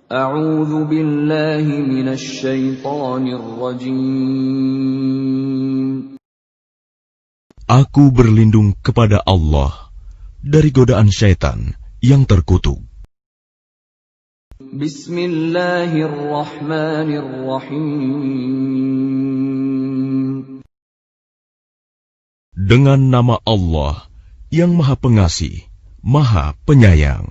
A'udzu billahi minasy syaithanir rajim. Aku berlindung kepada Allah dari godaan syaitan yang terkutuk. Bismillahirrahmanirrahim. Dengan nama Allah yang Maha Pengasih, Maha Penyayang.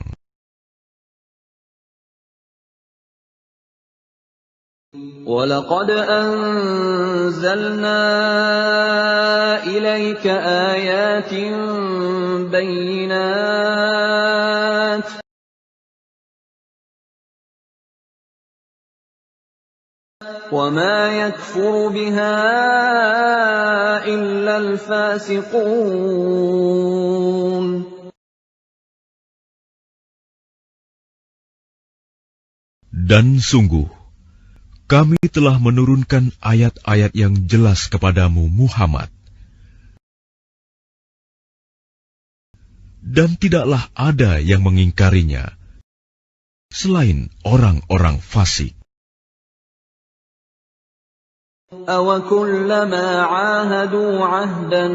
وَلَقَدْ أَنزَلْنَا إِلَيْكَ آيَاتٍ بَيِّنَاتٍ وَمَا يَكْفُرُ بِهَا إِلَّا الْفَاسِقُونَ. Dan sungguh, kami telah menurunkan ayat-ayat yang jelas kepadamu, Muhammad. Dan tidaklah ada yang mengingkarinya selain orang-orang fasik. أَوَكُلَّمَا عَاهَدُوا عَهْدًا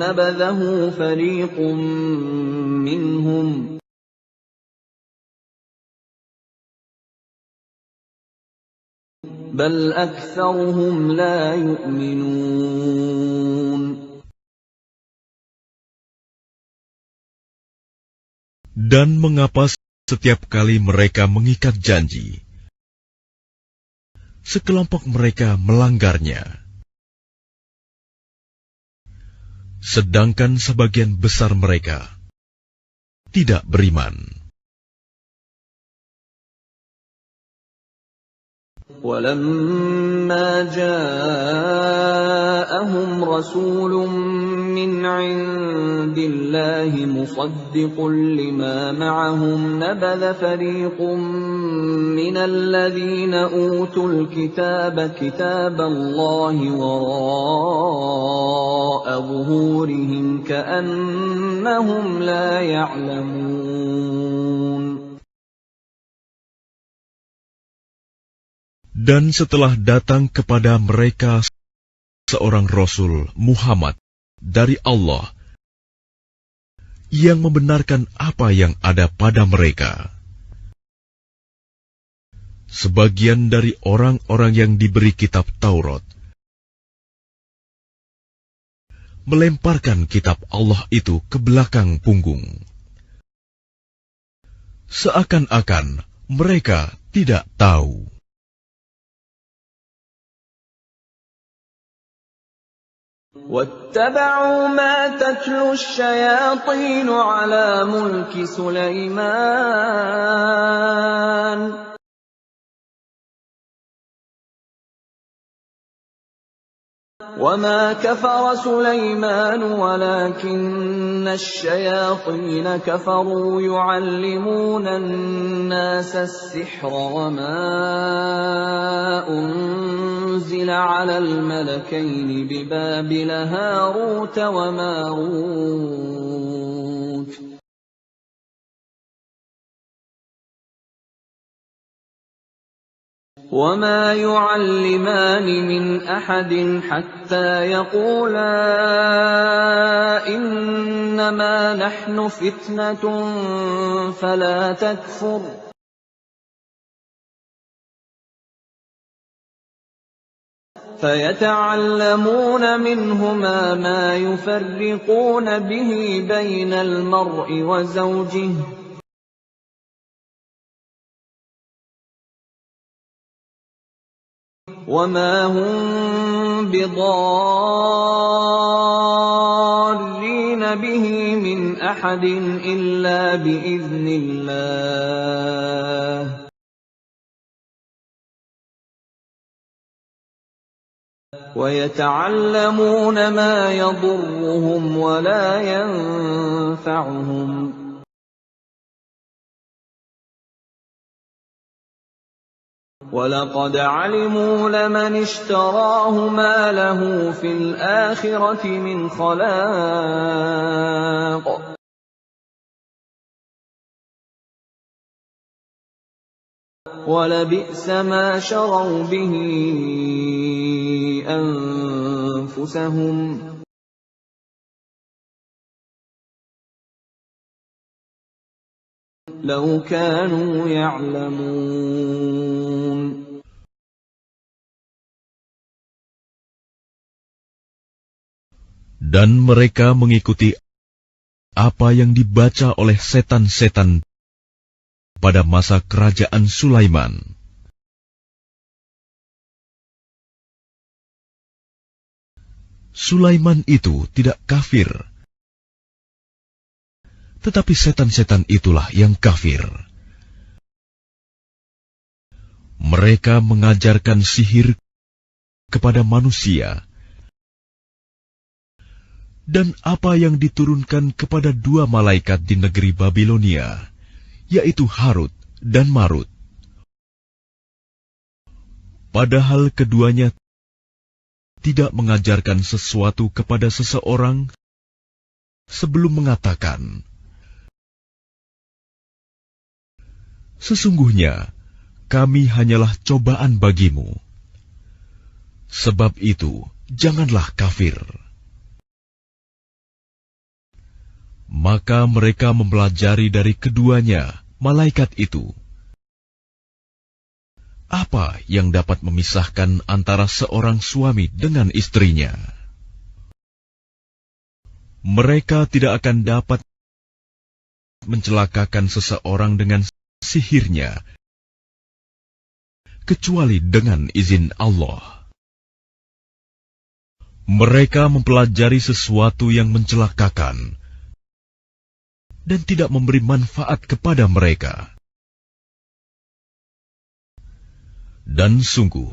نَبَذَهُ فَرِيقٌ مِّنْهُمْ بَلْ أَكْثَرُهُمْ لَا يُؤْمِنُونَ. Dan mengapa setiap kali mereka mengikat janji, sekelompok mereka melanggarnya, sedangkan sebagian besar mereka tidak beriman. وَلَمَّا جَاءَهُمْ رَسُولٌ مِّنْ عِندِ اللَّهِ مُصَدِّقٌ لِّمَا مَعَهُمْ نَبَذَ فَرِيقٌ مِّنَ الَّذِينَ أُوتُوا الْكِتَابَ كِتَابَ اللَّهِ وَرَاءَ ظُهُورِهِمْ كَأَنَّهُمْ لَا يَعْلَمُونَ. Dan setelah datang kepada mereka seorang Rasul Muhammad dari Allah yang membenarkan apa yang ada pada mereka, sebagian dari orang-orang yang diberi kitab Taurat melemparkan kitab Allah itu ke belakang punggung, seakan-akan mereka tidak tahu. وَاتَّبَعُوا مَا تَتْلُو الشَّيَاطِينُ عَلَى مُلْكِ سُلَيْمَانَ وَمَا كَفَرَ سُلَيْمَانُ وَلَكِنَّ الشَّيَاطِينَ كَفَرُوا يُعَلِّمُونَ النَّاسَ السِّحْرَ وَمَا أُنزِلَ عَلَى الْمَلَكَيْنِ بِبَابِلَ هَارُوتَ وَمَارُوتَ وَمَا يُعَلِّمَانِ مِنْ أَحَدٍ حَتَّى يَقُولَا إِنَّمَا نَحْنُ فِتْنَةٌ فَلَا تَكْفُرْ فَيَتَعَلَّمُونَ مِنْهُمَا مَا يُفَرِّقُونَ بِهِ بَيْنَ الْمَرْءِ وَزَوْجِهِ وَمَا هُم بِضَارِّينَ بِهِ مِنْ أَحَدٍ إِلَّا بِإِذْنِ اللَّهِ وَيَتَعَلَّمُونَ مَا يَضُرُّهُمْ وَلَا يَنفَعُهُمْ وَلَقَدْ عَلِمُوا لَمَنِ اشْتَرَاهُ مَا لَهُ فِي الْآخِرَةِ مِنْ خَلَاقٍ وَلَبِئْسَ مَا شَرَوْا بِهِ أَنفُسَهُمْ لَوْ كَانُوا يَعْلَمُونَ. Dan mereka mengikuti apa yang dibaca oleh setan-setan pada masa kerajaan Sulaiman. Sulaiman itu tidak kafir, tetapi setan-setan itulah yang kafir. Mereka mengajarkan sihir kepada manusia, dan apa yang diturunkan kepada dua malaikat di negeri Babilonia, yaitu Harut dan Marut. Padahal keduanya tidak mengajarkan sesuatu kepada seseorang sebelum mengatakan, "Sesungguhnya kami hanyalah cobaan bagimu. Sebab itu, janganlah kafir." Maka mereka mempelajari dari keduanya, malaikat itu, apa yang dapat memisahkan antara seorang suami dengan istrinya. Mereka tidak akan dapat mencelakakan seseorang dengan sihirnya, kecuali dengan izin Allah. Mereka mempelajari sesuatu yang mencelakakan dan tidak memberi manfaat kepada mereka. Dan sungguh,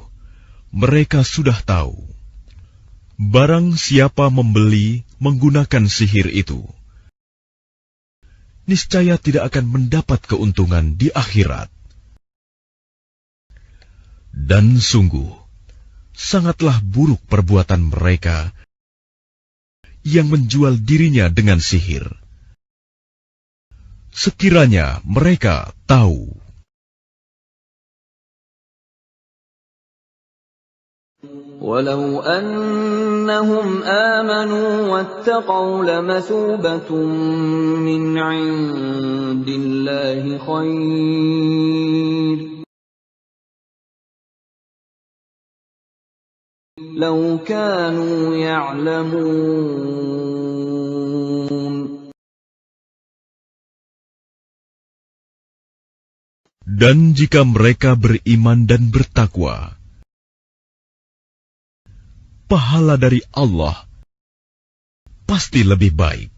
mereka sudah tahu, barang siapa membeli menggunakan sihir itu, niscaya tidak akan mendapat keuntungan di akhirat. Dan sungguh, sangatlah buruk perbuatan mereka yang menjual dirinya dengan sihir. Sekiranya mereka tahu. وَلَوْ أَنَّهُمْ آمَنُوا وَاتَّقَوْا لَمَثُوبَةٌ مِّنْ عِندِ اللَّهِ خَيْرٌ لَوْ كَانُوا يَعْلَمُونَ. Dan jika mereka beriman dan bertakwa, pahala dari Allah pasti lebih baik,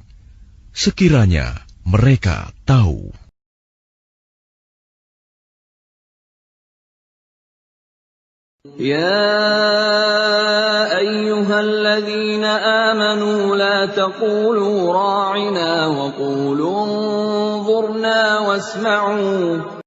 sekiranya mereka tahu. يَا أَيُّهَا الَّذِينَ آمَنُوا لَا تَقُولُوا رَاعِنَا وَقُولُوا انظُرْنَا وَاسْمَعُوا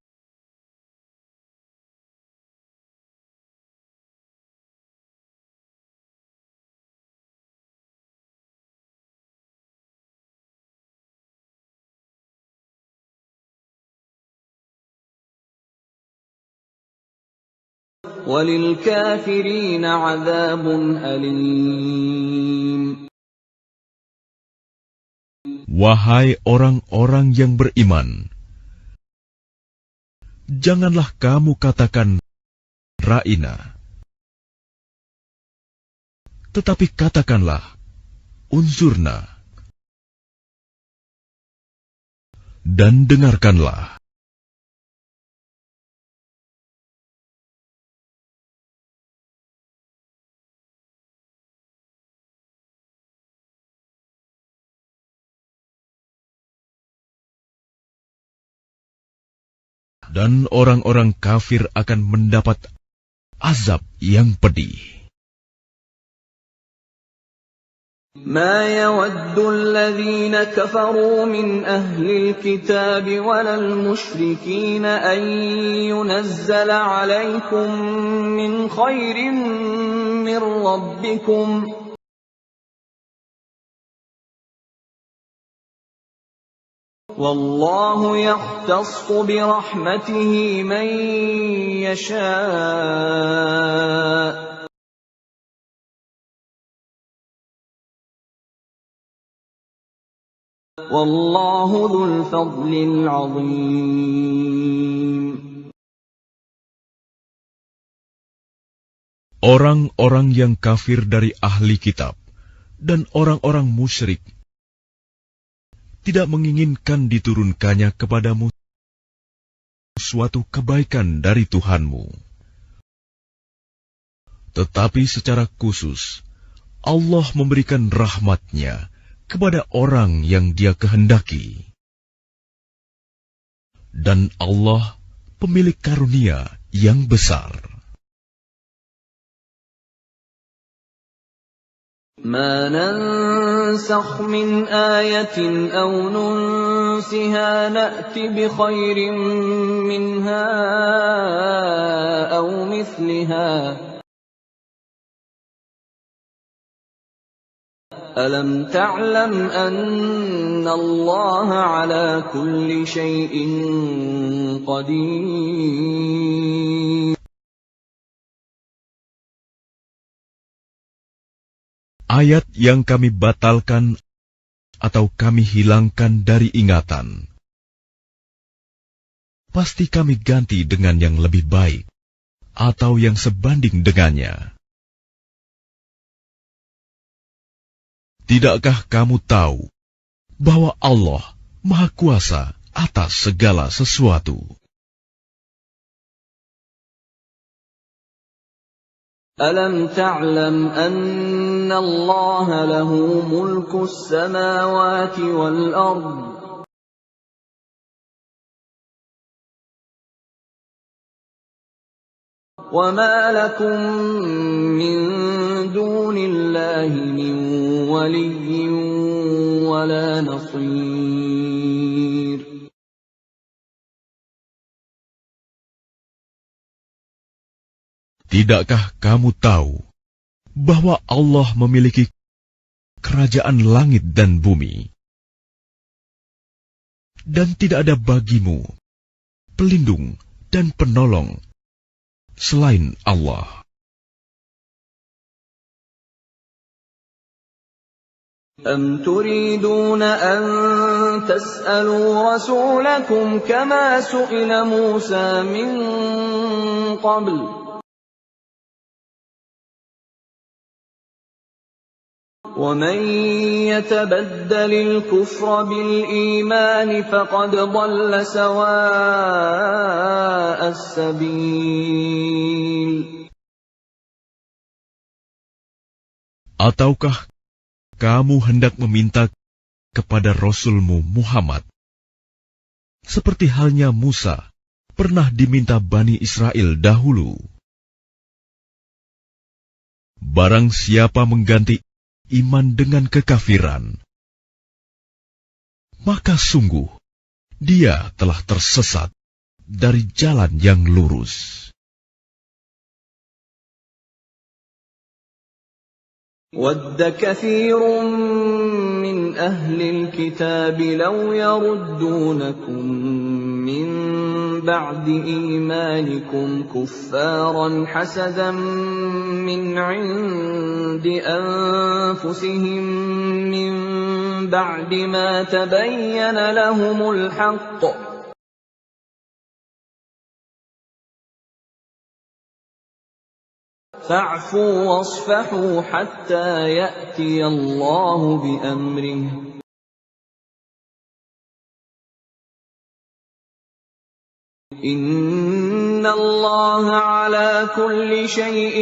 وَلِلْكَافِرِينَ عَذَابٌ أَلِيمٌ. Wahai orang-orang yang beriman, janganlah kamu katakan ra'ina, tetapi katakanlah unzurna, dan dengarkanlah. Dan orang-orang kafir akan mendapat azab yang pedih. ما يود الذين كفروا من أهل الكتاب ولا المشركين أن ينزل عليكم من خير من ربكم والله يختص برحمته من يشاء والله ذو الفضل العظيم. Orang-orang yang kafir dari ahli kitab dan orang-orang musyrik tidak menginginkan diturunkannya kepadamu suatu kebaikan dari Tuhanmu. Tetapi secara khusus, Allah memberikan rahmat-Nya kepada orang yang Dia kehendaki. Dan Allah pemilik karunia yang besar. ما ننسخ من آية أو ننسها نأت بخير منها أو مثلها ألم تعلم أن الله على كل شيء قدير. Ayat yang kami batalkan atau kami hilangkan dari ingatan, pasti kami ganti dengan yang lebih baik atau yang sebanding dengannya. Tidakkah kamu tahu bahwa Allah Maha Kuasa atas segala sesuatu? ألم تعلم أن الله له ملك السماوات والأرض وما لكم من دون الله من ولي ولا نصير. Tidakkah kamu tahu bahwa Allah memiliki kerajaan langit dan bumi, dan tidak ada bagimu pelindung dan penolong selain Allah? أم تريدون أن تسألوا رسولكم كما سئل موسى من قبل ومن يتبدل الكفر بالإيمان فقد ضل سواء السبيل. Ataukah kamu hendak meminta kepada Rasulmu Muhammad, seperti halnya Musa pernah diminta Bani Israel dahulu? Barang siapa mengganti iman dengan kekafiran, maka sungguh dia telah tersesat dari jalan yang lurus. وَدَّ كَثِيرٌ مِّنْ أَهْلِ الْكِتَابِ لَوْ يَرُدُّونَكُم مِّن بَعْدِ إِيمَانِكُمْ كُفَّارًا حَسَدًا مِّنْ عِندِ أَنفُسِهِم مِّن بَعْدِ مَا تَبَيَّنَ لَهُمُ الْحَقُّ فَاعْفُوا وَاصْفَحُوا حَتَّى يَأْتِيَ اللَّهُ بِأَمْرِهِ إِنَّ اللَّهَ عَلَى كُلِّ شَيْءٍ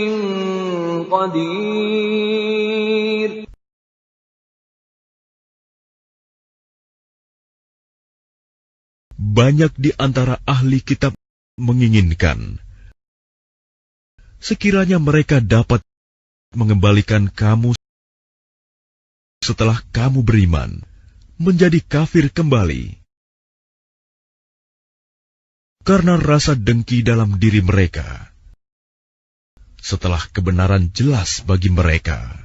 قَدِيرٌ. Banyak di antara ahli kitab menginginkan sekiranya mereka dapat mengembalikan kamu setelah kamu beriman, menjadi kafir kembali. Karena rasa dengki dalam diri mereka, setelah kebenaran jelas bagi mereka.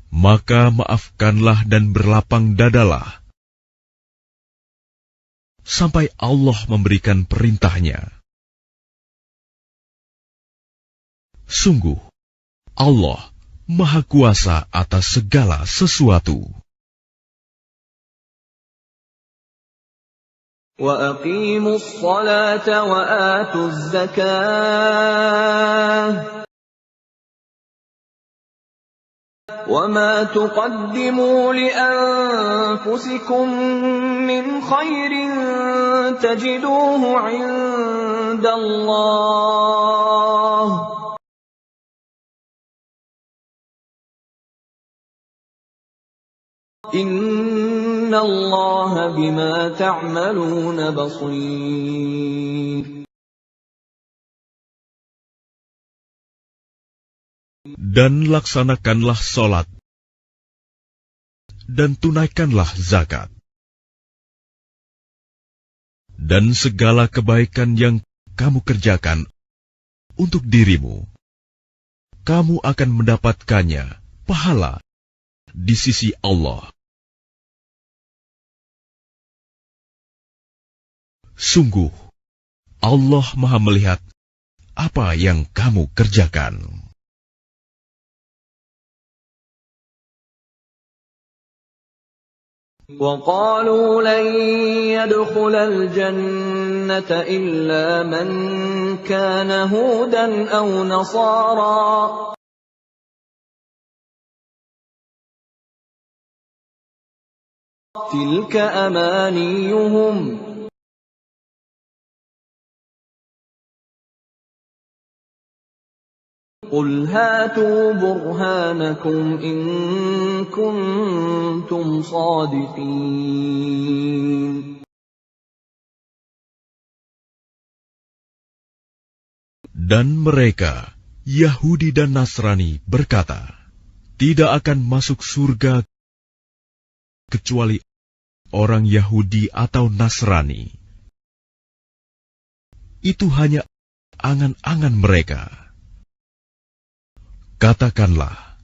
Maka maafkanlah dan berlapang dadalah sampai Allah memberikan perintahnya. Sungguh, Allah Maha Kuasa atas segala sesuatu. وَأَقِيمُوا الصَّلَاةَ وَآتُوا الزَّكَاةَ وَمَا تُقَدِّمُوا لِأَنفُسِكُم مِّنْ خَيْرٍ تَجِدُوهُ عِندَ اللَّهِ إِنَّ اللَّهَ بِمَا تَعْمَلُونَ بَصِيرٌ. Dan laksanakanlah sholat, dan tunaikanlah zakat. Dan segala kebaikan yang kamu kerjakan untuk dirimu, kamu akan mendapatkannya pahala di sisi Allah. Sungguh, Allah Maha melihat apa yang kamu kerjakan. وَقَالُوا لَن يَدْخُلَ الْجَنَّةَ إِلَّا مَن كَانَ هُودًا أَوْ نَصَارَىٰ ۗ تِلْكَ أَمَانِيُّهُمْ ۗ قُلْ هَاتُوا بُرْهَانَكُمْ إِن كُنتُمْ صَادِقِينَ. Dan mereka, Yahudi dan Nasrani, berkata, tidak akan masuk surga kecuali orang Yahudi atau Nasrani. Itu hanya angan-angan mereka. Katakanlah,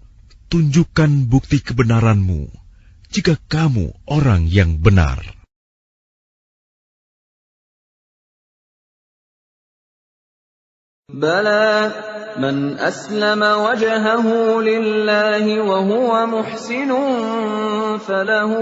tunjukkan bukti kebenaranmu jika kamu orang yang benar. بَلَىٰ مَنْ أَسْلَمَ وَجْهَهُ لِلَّهِ وَهُوَ مُحْسِنٌ فَلَهُ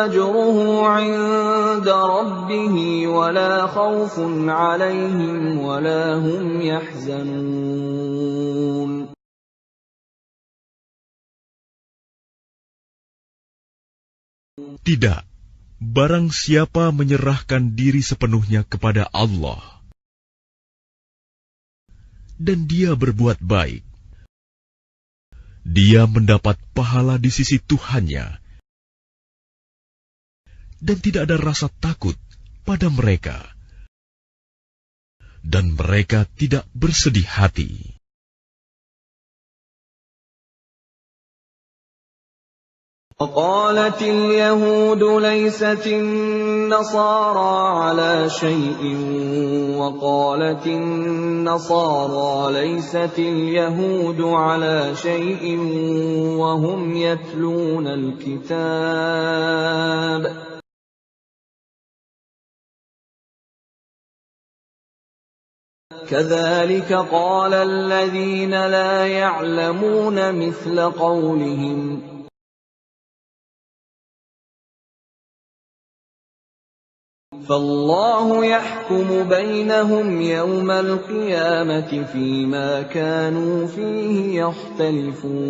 أَجْرُهُ عِندَ رَبِّهِ وَلَا خَوْفٌ عَلَيْهِمْ وَلَا هُمْ يَحْزَنُونَ. Tidak, barang siapa menyerahkan diri sepenuhnya kepada Allah, dan dia berbuat baik, dia mendapat pahala di sisi Tuhannya, dan tidak ada rasa takut pada mereka, dan mereka tidak bersedih hati. وَقَالَتِ الْيَهُودُ لَيْسَتِ النَّصَارَىٰ عَلَىٰ شَيْءٍ وَقَالَتِ النَّصَارَىٰ لَيْسَتِ الْيَهُودُ عَلَىٰ شَيْءٍ وَهُمْ يَتْلُونَ الْكِتَابَ كَذَٰلِكَ قَالَ الَّذِينَ لَا يَعْلَمُونَ مِثْلَ قَوْلِهِمْ فَاللَّهُ يَحْكُمُ بَيْنَهُمْ يَوْمَ الْقِيَامَةِ فِيمَا كَانُوا فِيهِ يَخْتَلِفُونَ.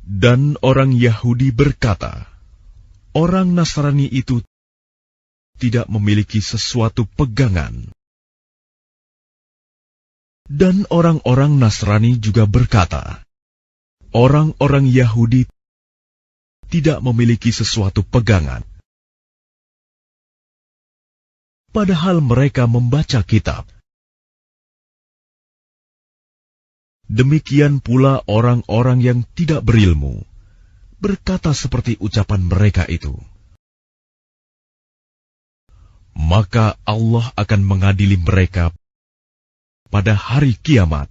Dan orang Yahudi berkata, orang Nasrani itu tidak memiliki sesuatu pegangan. Dan orang-orang Nasrani juga berkata, orang-orang Yahudi tidak memiliki sesuatu pegangan. Padahal mereka membaca kitab. Demikian pula orang-orang yang tidak berilmu berkata seperti ucapan mereka itu. maka Allah akan mengadili mereka pada hari kiamat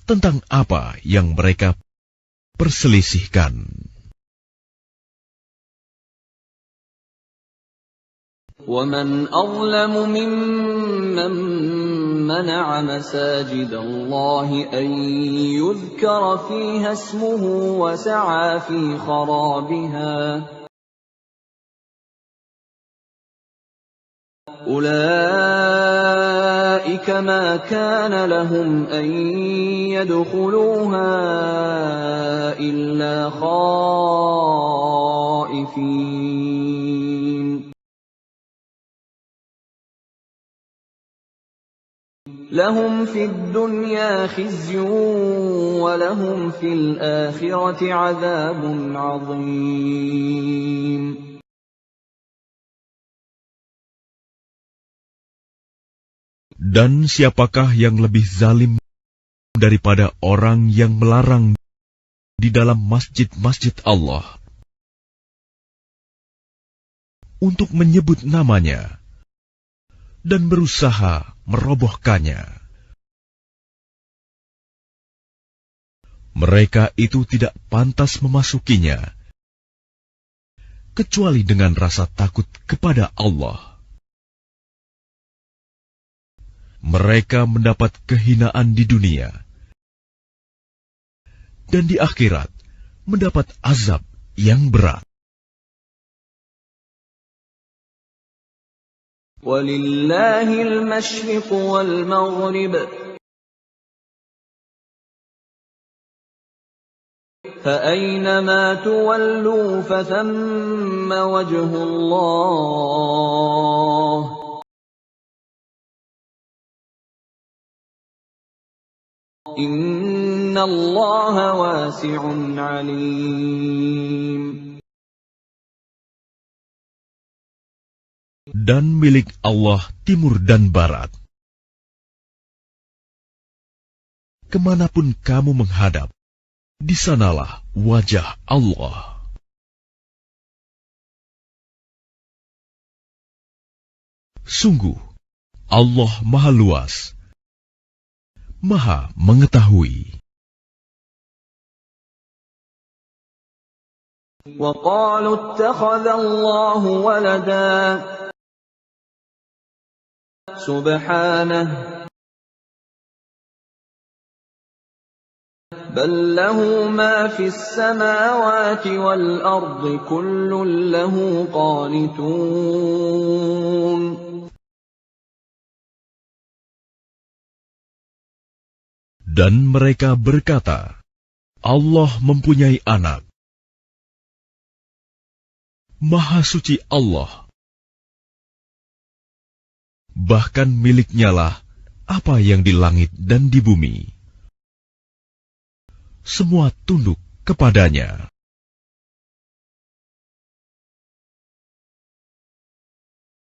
tentang apa yang mereka perselisihkan. وَمَنْ أَظْلَمُ مِمَّنْ مَنَعَ مَسَاجِدَ اللَّهِ أَنْ يُذْكَرَ فِيهَا اسْمُهُ وَسَعَى فِي خَرَابِهَا أُولَئِكَ مَا كَانَ لَهُمْ أَنْ يَدْخُلُوهَا إِلَّا خَائِفِينَ لَهُمْ فِي الدُّنْيَا خِزْيٌ وَلَهُمْ فِي الْآخِرَةِ عَذَابٌ عَظِيمٌ. Dan siapakah yang lebih zalim daripada orang yang melarang di dalam masjid-masjid Allah untuk menyebut namanya dan berusaha merobohkannya? Mereka itu tidak pantas memasukinya kecuali dengan rasa takut kepada Allah. Mereka mendapat kehinaan di dunia, dan di akhirat mendapat azab yang berat. Walillahil masyriq wal maghrib. فأينما تولوا فثم وجه الله إن الله واسع عليم. Dan milik Allah timur dan barat. Kemanapun kamu menghadap, di sanalah wajah Allah. Sungguh, Allah Maha Luas, Maha Mengetahui. وَقَالُوا اتَّخَذَ اللَّهُ وَلَدًا سُبْحَانَهُ بَل لَّهُ مَا فِي السَّمَاوَاتِ وَالْأَرْضِ كُلٌّ لَّهُ قَانِتُونَ. Dan mereka berkata, Allah mempunyai anak. Maha suci Allah. Bahkan miliknya lah apa yang di langit dan di bumi. Semua tunduk kepadanya.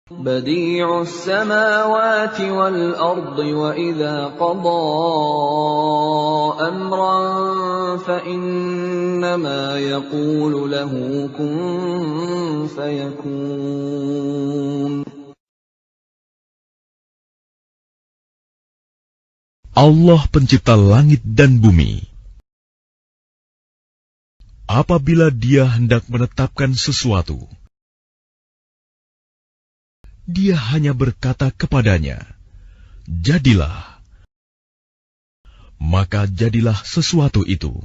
بديع السماوات والأرض وإذا قضى أمرا فإنما يقول له كن فيكون. Allah pencipta langit dan bumi. Apabila Dia hendak menetapkan sesuatu, Dia hanya berkata kepadanya, jadilah. Maka jadilah sesuatu itu.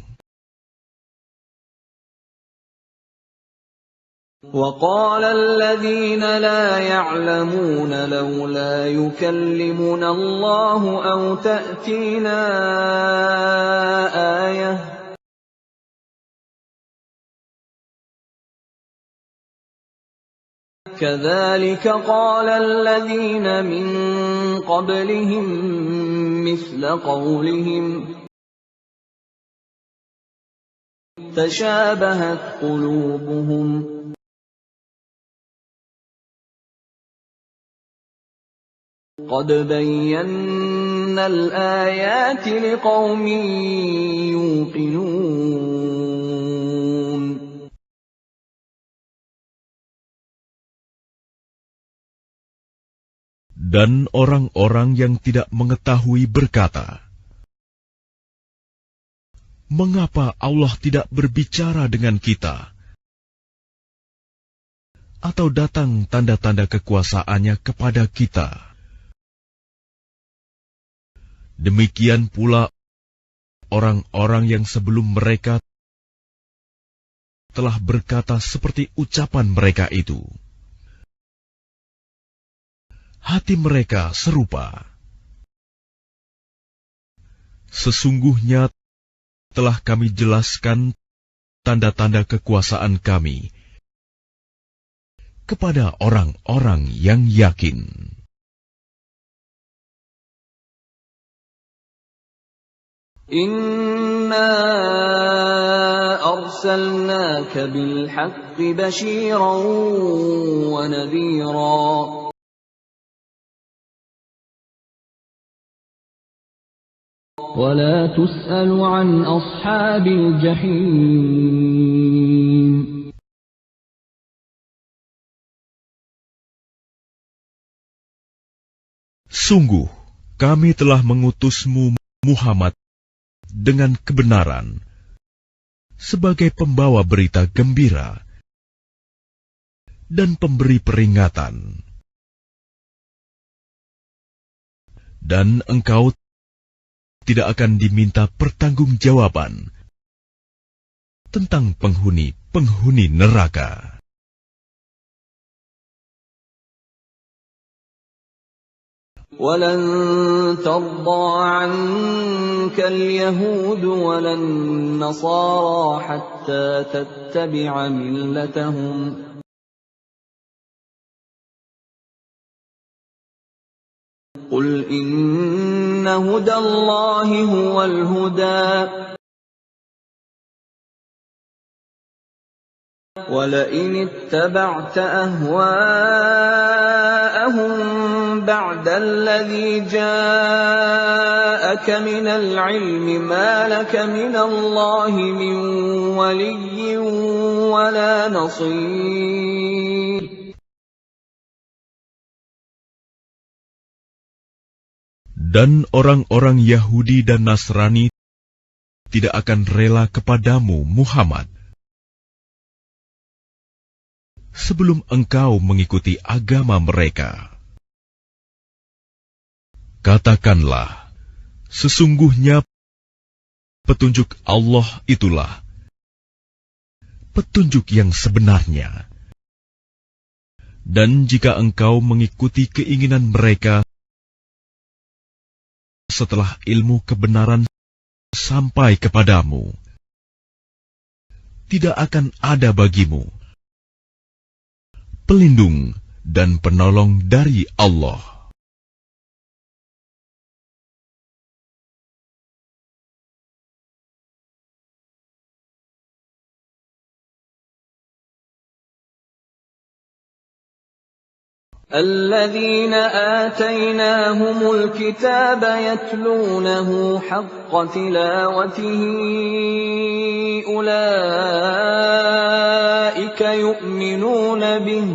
وَقَالَ الَّذِينَ لَا يَعْلَمُونَ لَوْلَا يُكَلِّمُنَا اللَّهُ أَوْ تَأْتِينَا آيَةٌ كَذَلِكَ قَالَ الَّذِينَ مِن قَبْلِهِم مِّثْلَ قَوْلِهِمْ تَشَابَهَتْ قُلُوبُهُمْ قَدْ بَيَّنَّا الْآيَاتِ لِقَوْمٍ يُوقِنُونَ. Dan orang-orang yang tidak mengetahui berkata, "Mengapa Allah tidak berbicara dengan kita? Atau datang tanda-tanda kekuasaannya kepada kita?" Demikian pula orang-orang yang sebelum mereka telah berkata seperti ucapan mereka itu. Hati mereka serupa. Sesungguhnya telah kami jelaskan tanda-tanda kekuasaan kami kepada orang-orang yang yakin. Inna arsalnaka bil haqqi bashiran wa nadhira. ولا تسأل عن أصحاب الجحيم. Sungguh, kami telah mengutusmu Muhammad dengan kebenaran sebagai pembawa berita gembira dan pemberi peringatan. Dan engkau tidak akan diminta pertanggungjawaban tentang penghuni-penghuni neraka. وَلَن تَرْضَىٰ عَنكَ الْيَهُودُ وَلَا النَّصَارَىٰ حَتَّىٰ تَتَّبِعَ مِلَّتَهُمْ قُلْ إِنَّ هُدَى اللَّهِ هُوَ الْهُدَىٰ وَلَئِنِ اتَّبَعْتَ أَهْوَاءَهُم بَعْدَ الَّذِي جَاءَكَ مِنَ الْعِلْمِ مَا لَكَ مِنَ اللَّهِ مِن وَلِيٍّ وَلَا نَصِيرٍ. Dan orang-orang Yahudi dan Nasrani tidak akan rela kepadamu, Muhammad, sebelum engkau mengikuti agama mereka. Katakanlah, sesungguhnya petunjuk Allah itulah petunjuk yang sebenarnya. Dan jika engkau mengikuti keinginan mereka setelah ilmu kebenaran sampai kepadamu, tidak akan ada bagimu pelindung dan penolong dari Allah. الَّذِينَ آتَيْنَاهُمُ الْكِتَابَ يَتْلُونَهُ حَقَّ تِلَاوَتِهِ أُولَئِكَ يُؤْمِنُونَ بِهِ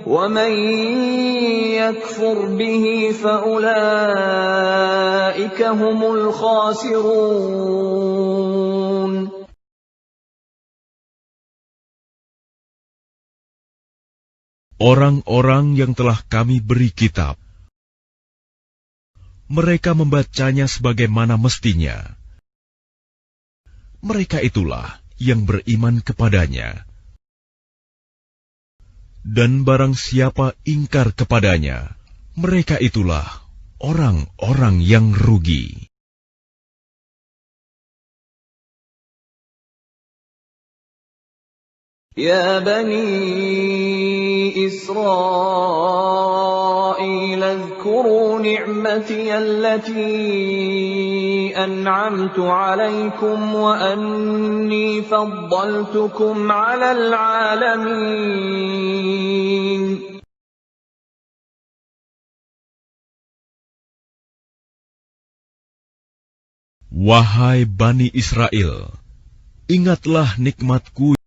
وَمَن يَكْفُرْ بِهِ فَأُولَئِكَ هُمُ الْخَاسِرُونَ. Orang-orang yang telah kami beri kitab, mereka membacanya sebagaimana mestinya. Mereka itulah yang beriman kepadanya. Dan barang siapa ingkar kepadanya, mereka itulah orang-orang yang rugi. يا بني إسرائيل اذكروا نعمتي التي أنعمت عليكم وأني فضلتكم على العالمين. Wahai Bani Israel, ingatlah nikmatku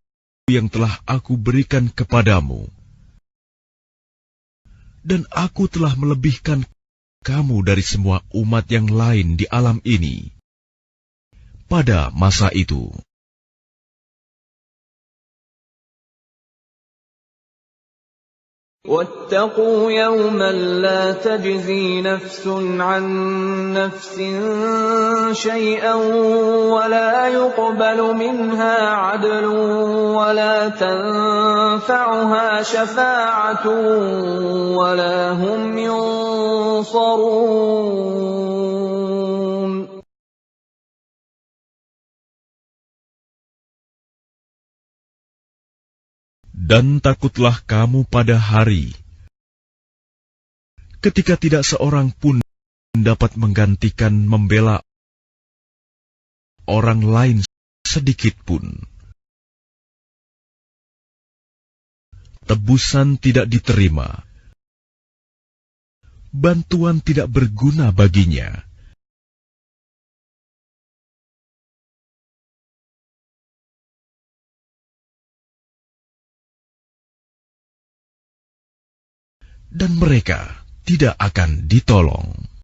yang telah aku berikan kepadamu, dan aku telah melebihkan kamu dari semua umat yang lain di alam ini pada masa itu. واتقوا يوما لا تجزي نفس عن نفس شيئا ولا يقبل منها عدل ولا تنفعها شفاعة ولا هم ينصرون. Dan takutlah kamu pada hari ketika tidak seorang pun dapat menggantikan membela orang lain sedikit pun. Tebusan tidak diterima, bantuan tidak berguna baginya. Dan mereka tidak akan ditolong.